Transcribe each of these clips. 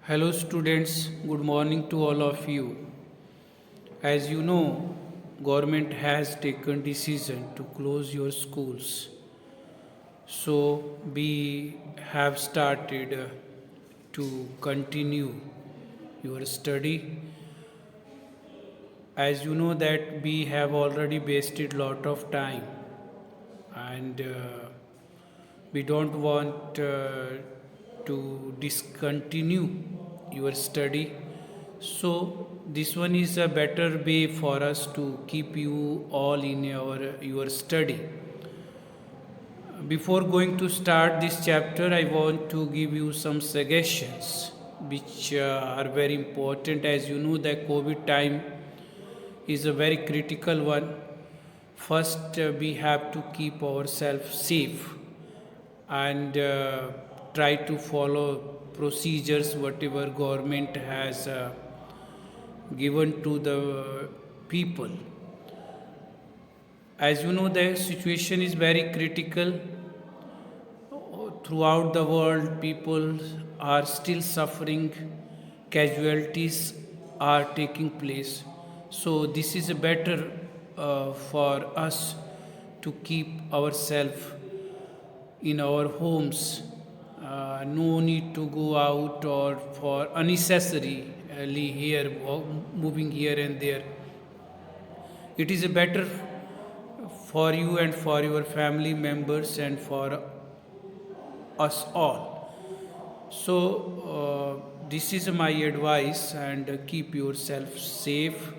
Hello students, good morning to all of you. As you know, government has taken decision to close your schools. So we have started to continue your study. As you know that we have already wasted lot of time and we don't want to discontinue your study. So this one is a better way for us to keep you all in your study. Before going to start this chapter, I want to give you some suggestions which are very important. As you know, the COVID time is a very critical one. First, we have to keep ourselves safe and try to follow procedures whatever government has given to the people. As you know, the situation is very critical. Throughout the world, people are still suffering, casualties are taking place. So, this is better for us to keep ourselves in our homes. No need to go out or for unnecessarily here, moving here and there. It is better for you and for your family members and for us all. So, this is my advice, and keep yourself safe.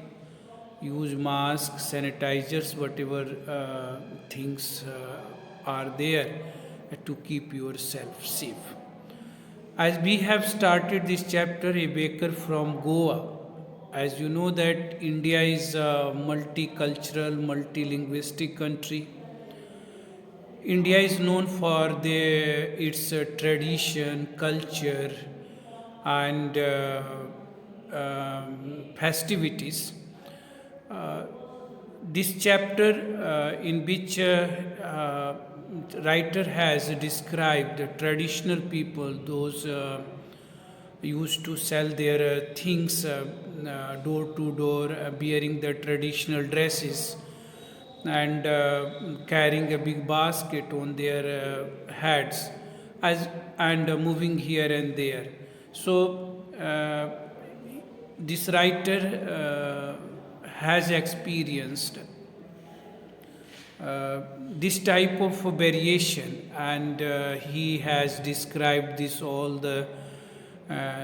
Use masks, sanitizers, whatever things are there to keep yourself safe. As we have started this chapter, a baker from Goa. As you know that India is a multicultural, multilinguistic country. India is known for its tradition, culture, and festivities. Uh, this chapter, in which writer has described the traditional people, those used to sell their things door to door, wearing the traditional dresses and carrying a big basket on their heads as and moving here and there. So this writer has experienced this type of variation, and he has described this all the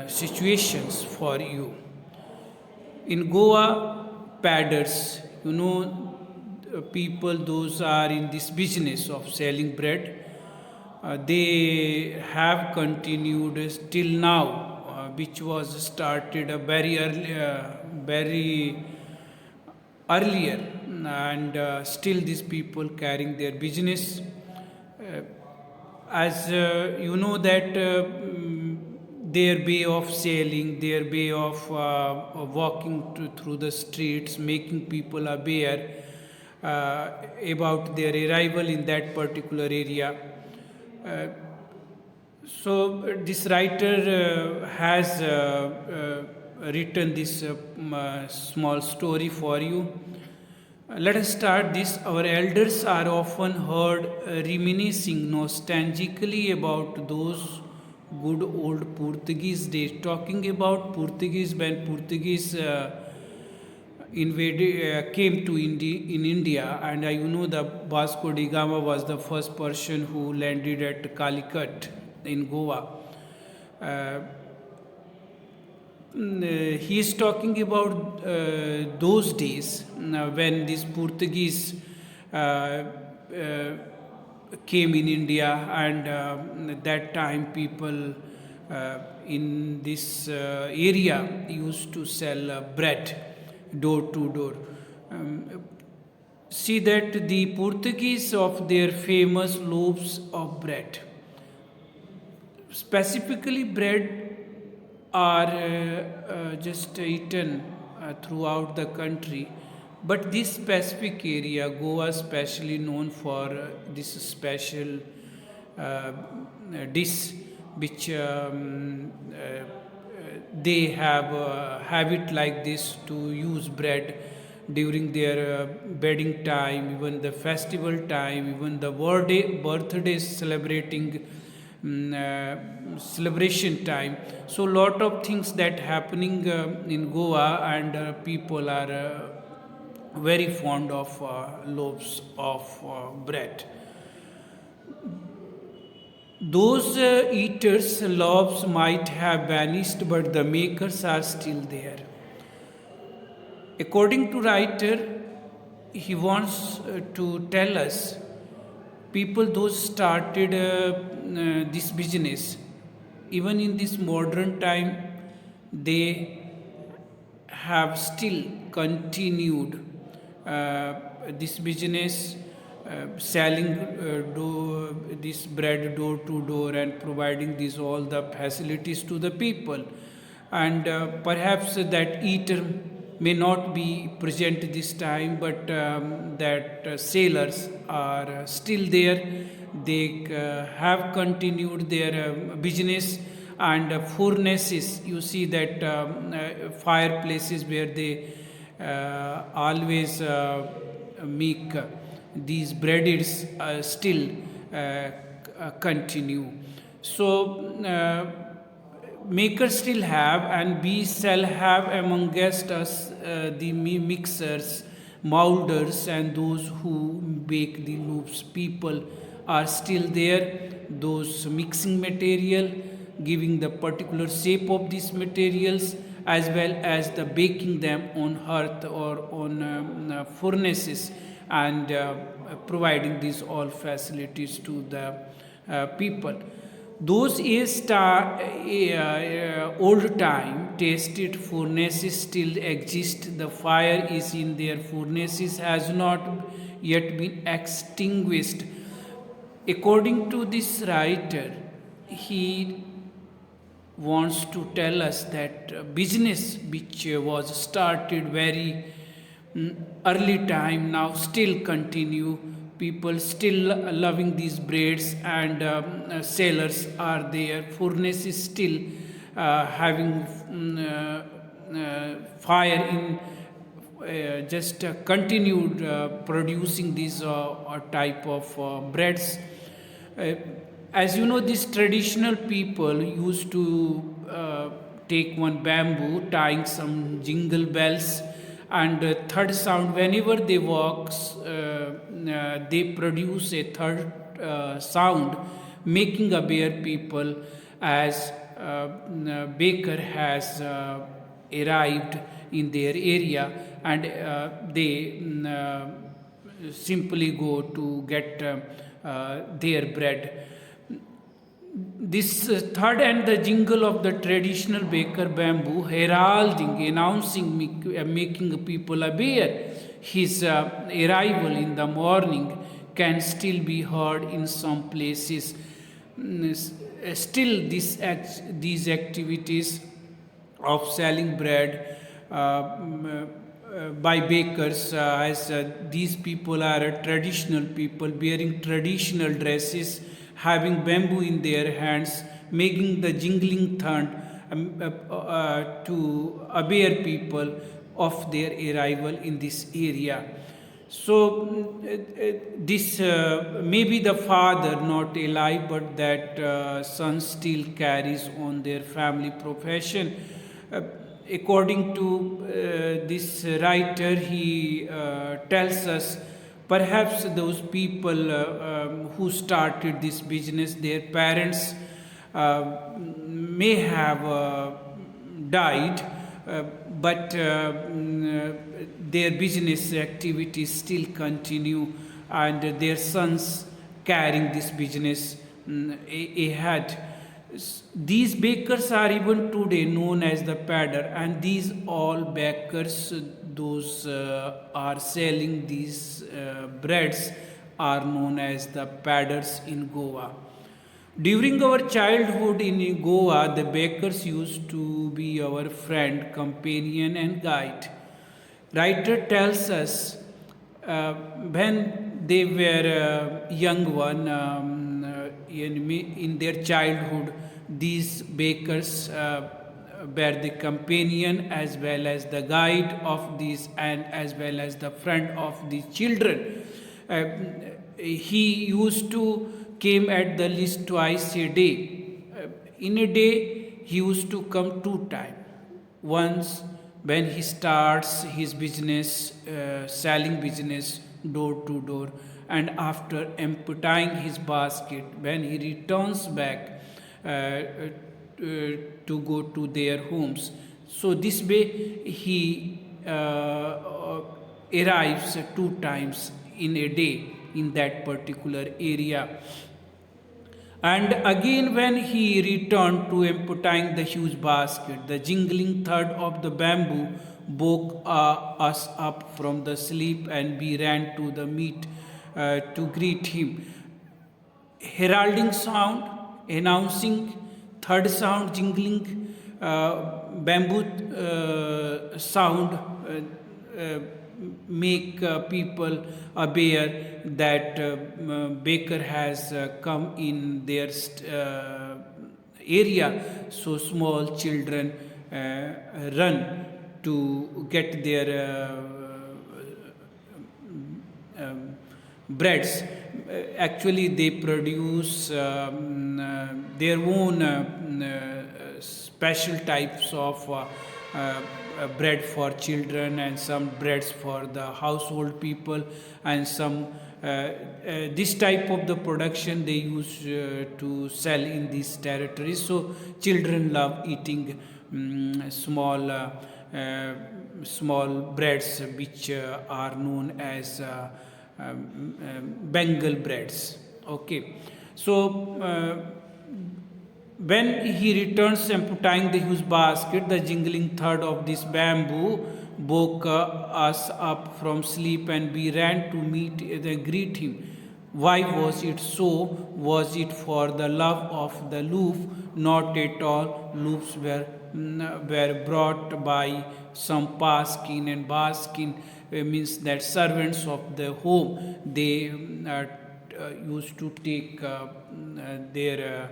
situations for you. In Goa, padders, people those are in this business of selling bread, they have continued till now, which was started very earlier, and still these people carrying their business. Uh, as you know that their way of selling, their way of walking through the streets, making people aware about their arrival in that particular area. Uh, this writer has written this small story for you. Let us start this. Our elders are often heard reminiscing nostalgically about those good old Portuguese days, talking about Portuguese when Portuguese came to in India, and you know the Vasco da Gama was the first person who landed at Calicut in Goa. Uh, he is talking about those days when these Portuguese came in India, and that time people in this area used to sell bread door to door. Um, See that the Portuguese of their famous loaves of bread, specifically bread, are just eaten throughout the country, but this specific area, Goa, especially known for this special dish which they have a habit like this to use bread during their wedding time, even the festival time, even the birthday celebrating celebration time. So lot of things that happening in Goa, and people are very fond of loaves of bread. Those eaters' loaves might have vanished, but the makers are still there. According to writer, he wants to tell us people those started this business, even in this modern time, they have still continued this business, selling this bread door to door and providing these all the facilities to the people. And perhaps that eater may not be present this time, but that sailors are still there. They have continued their business, and furnaces, you see that fireplaces where they always make these breads still continue. So makers still have, and we shall have amongst us the mixers, molders, and those who bake the loaves. People are still there. Those mixing material, giving the particular shape of these materials, as well as the baking them on hearth or on furnaces, and providing these all facilities to the people. Those old time tasted furnaces still exist. The fire is in their furnaces, has not yet been extinguished. According to this writer, he wants to tell us that business which was started very early time now still continue. People still loving these breads, and sailors are there. Furnaces still having fire in just continued producing these type of breads. Uh, as you know, these traditional people used to take one bamboo, tying some jingle bells, and third sound whenever they walk, they produce a third sound, making aware people as baker has arrived in their area, and they simply go to get their bread. This third and the jingle of the traditional baker bamboo, heralding, announcing, making people aware his arrival in the morning, can still be heard in some places. Still, these activities of selling bread by bakers, as these people are traditional people wearing traditional dresses, having bamboo in their hands, making the jingling sound to aware people of their arrival in this area. So, this maybe the father not alive, but that son still carries on their family profession. Uh, According to this writer, he tells us perhaps those people who started this business, their parents may have died, but their business activities still continue, and their sons carrying this business ahead. These bakers are even today known as the padder, and these all bakers, those are selling these breads, are known as the padders in Goa. During our childhood in Goa, the bakers used to be our friend, companion, and guide. Writer tells us when they were young one, in their childhood, these bakers were the companion as well as the guide of these and as well as the friend of the children. Uh, he used to came at the least twice a day. In a day, he used to come two times. Once when he starts his business, selling business door to door, and after emptying his basket, when he returns back to go to their homes. So this way he arrives two times in a day in that particular area. And again, when he returned to emptying the huge basket, the jingling thud of the bamboo woke us up from the sleep, and we ran to the meat to greet him. Heralding sound, announcing, third sound, jingling, bamboo sound make people aware that baker has come in their area. So small children run to get their breads. Actually, they produce their own special types of bread for children, and some breads for the household people, and some this type of the production they use to sell in these territories. So children love eating small breads which are known as Bengal breads. Okay, so when he returns emptying the huge basket, the jingling thud of this bamboo woke us up from sleep, and we ran to meet and greet him. Why was it so? Was it for the love of the loof? Not at all. Loofs were brought by some paskin, and baskin means that servants of the home. They used to take their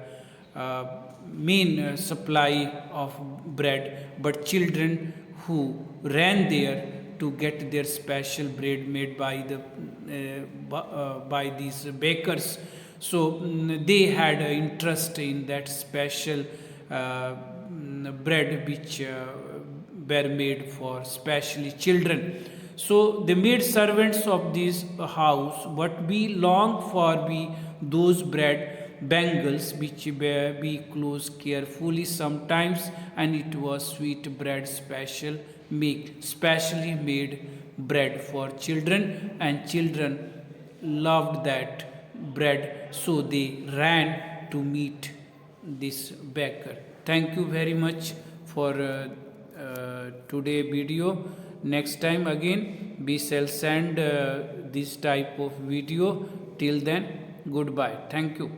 main supply of bread, but children who ran there to get their special bread made by by these bakers. So they had an interest in that special bread which were made for specially children. So they made servants of this house, but we long for those bread bangles which we close carefully sometimes, and it was sweet bread specially made bread for children, and children loved that bread, so they ran to meet this baker. Thank you very much for today video. Next time again we shall send this type of video. Till then, goodbye. Thank you.